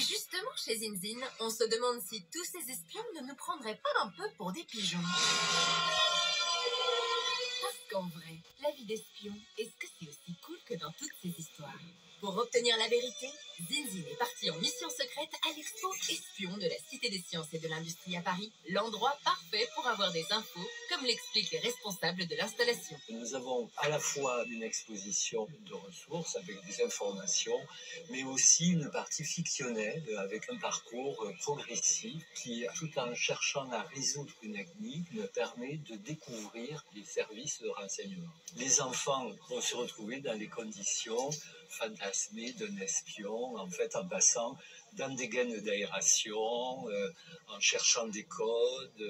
justement, chez Zinzin, on se demande si tous ces espions ne nous prendraient pas un peu pour des pigeons. Parce qu'en vrai, la vie d'espion, est-ce que c'est aussi cool que dans toutes ces histoires? Pour obtenir la vérité, Zinzin est parti en mission secrète à l'expo Espion de la Cité des Sciences et de l'Industrie à Paris, l'endroit parfait pour avoir des infos, comme l'expliquent les responsables de l'installation. Nous avons à la fois une exposition de ressources avec des informations, mais aussi une partie fictionnelle avec un parcours progressif qui, tout en cherchant à résoudre une énigme, permet de découvrir les services de renseignement. Les enfants vont se retrouver dans les conditions fantasmées d'un espion, en fait, en passant dans des gaines d'aération, en cherchant des codes,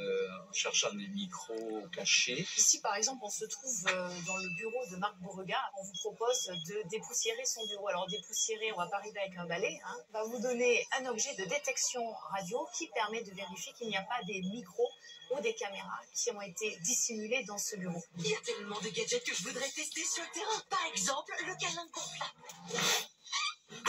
en cherchant des micros cachés. Ici, par exemple, on se trouve dans le bureau de Marc Beauregard. On vous propose de dépoussiérer son bureau. Alors, dépoussiérer, on va pas arriver avec un balai. On va vous donner un objet de détection radio qui permet de vérifier qu'il n'y a pas des micros ou des caméras qui ont été dissimulés dans ce bureau. Il y a tellement de gadgets que je voudrais tester sur le terrain. Par exemple, le câlin gonflable.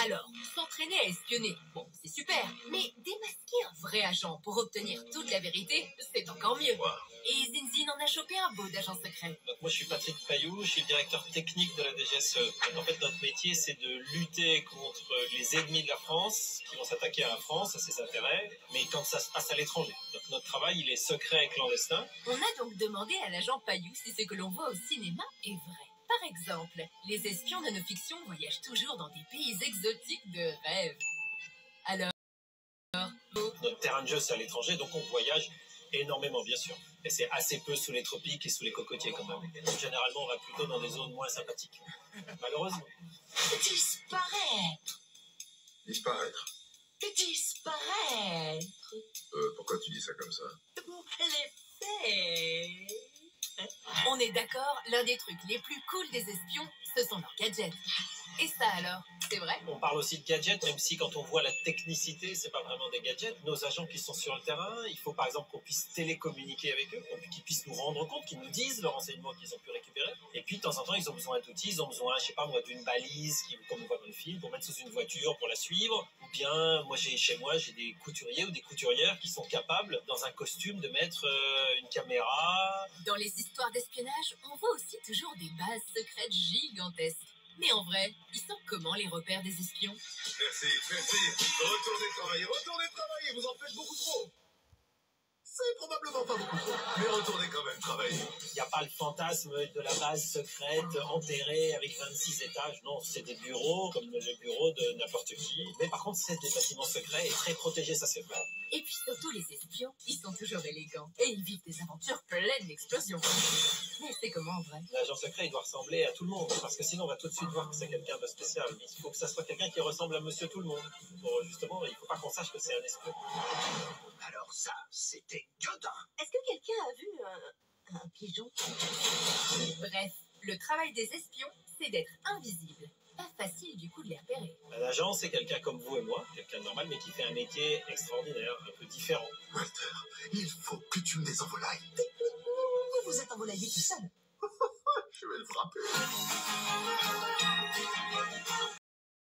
Alors, s'entraîner à espionner, bon, c'est super, mais démasquer un vrai agent pour obtenir toute la vérité, c'est encore mieux. Wow. Et Zinzin en a chopé un beau d'agent secret. Donc moi je suis Patrick Pailloux, je suis le directeur technique de la DGSE. Donc, en fait notre métier c'est de lutter contre les ennemis de la France qui vont s'attaquer à la France, à ses intérêts, mais quand ça se passe à l'étranger. Donc notre travail il est secret et clandestin. On a donc demandé à l'agent Pailloux si ce que l'on voit au cinéma est vrai. Par exemple, les espions de nos fictions voyagent toujours dans des pays exotiques de rêve. Alors, Notre terrain de jeu c'est à l'étranger, donc on voyage énormément bien sûr. Et c'est assez peu sous les tropiques et sous les cocotiers quand même. Donc, généralement on va plutôt dans des zones moins sympathiques. Malheureusement. Disparaître. Disparaître. Disparaître. Pourquoi tu dis ça comme ça? Pour les faits. on est d'accord, l'un des trucs les plus cool des espions, ce sont leurs gadgets. Et ça alors, c'est vrai? On parle aussi de gadgets, même si quand on voit la technicité, c'est pas vraiment des gadgets. Nos agents qui sont sur le terrain, il faut par exemple qu'on puisse télécommuniquer avec eux, qu'ils puissent nous rendre compte, qu'ils nous disent le renseignement qu'ils ont pu récupérer. Et puis de temps en temps, ils ont besoin d'outils, ils ont besoin, je sais pas moi, d'une balise, comme on voit dans le film, pour mettre sous une voiture, pour la suivre. Ou bien, chez moi, j'ai des couturiers ou des couturières qui sont capables, dans un costume, de mettre une caméra. Dans les histoires d'espionnage, on voit aussi toujours des bases secrètes gigantesques. Mais en vrai, ils sont comment les repères des espions? Merci. Retournez travailler, vous en faites beaucoup trop. C'est probablement pas beaucoup trop, mais retournez quand même travailler. Il n'y a pas le fantasme de la base secrète enterrée avec 26 étages. Non, c'est des bureaux comme le bureau de n'importe qui. Mais par contre, c'est des bâtiments secrets et très protégés, ça c'est vrai. Et puis surtout, les espions, ils sont toujours élégants. Et ils vivent des aventures pleines d'explosions. Mais c'est comment en vrai? L'agent secret, il doit ressembler à tout le monde. Parce que sinon, on va tout de suite voir que c'est quelqu'un de spécial. Il faut que ça soit quelqu'un qui ressemble à monsieur tout le monde. Justement, il ne faut pas qu'on sache que c'est un espion. Alors ça, c'était Godin. Est-ce que quelqu'un a vu un pigeon? Bref, le travail des espions, c'est d'être invisible. Pas facile du coup de les repérer. Un agent, c'est quelqu'un comme vous et moi, quelqu'un de normal, mais qui fait un métier extraordinaire, un peu différent. Walter, il faut que tu me désenvolailles. Vous vous êtes envolaillé tout seul. Je vais le frapper.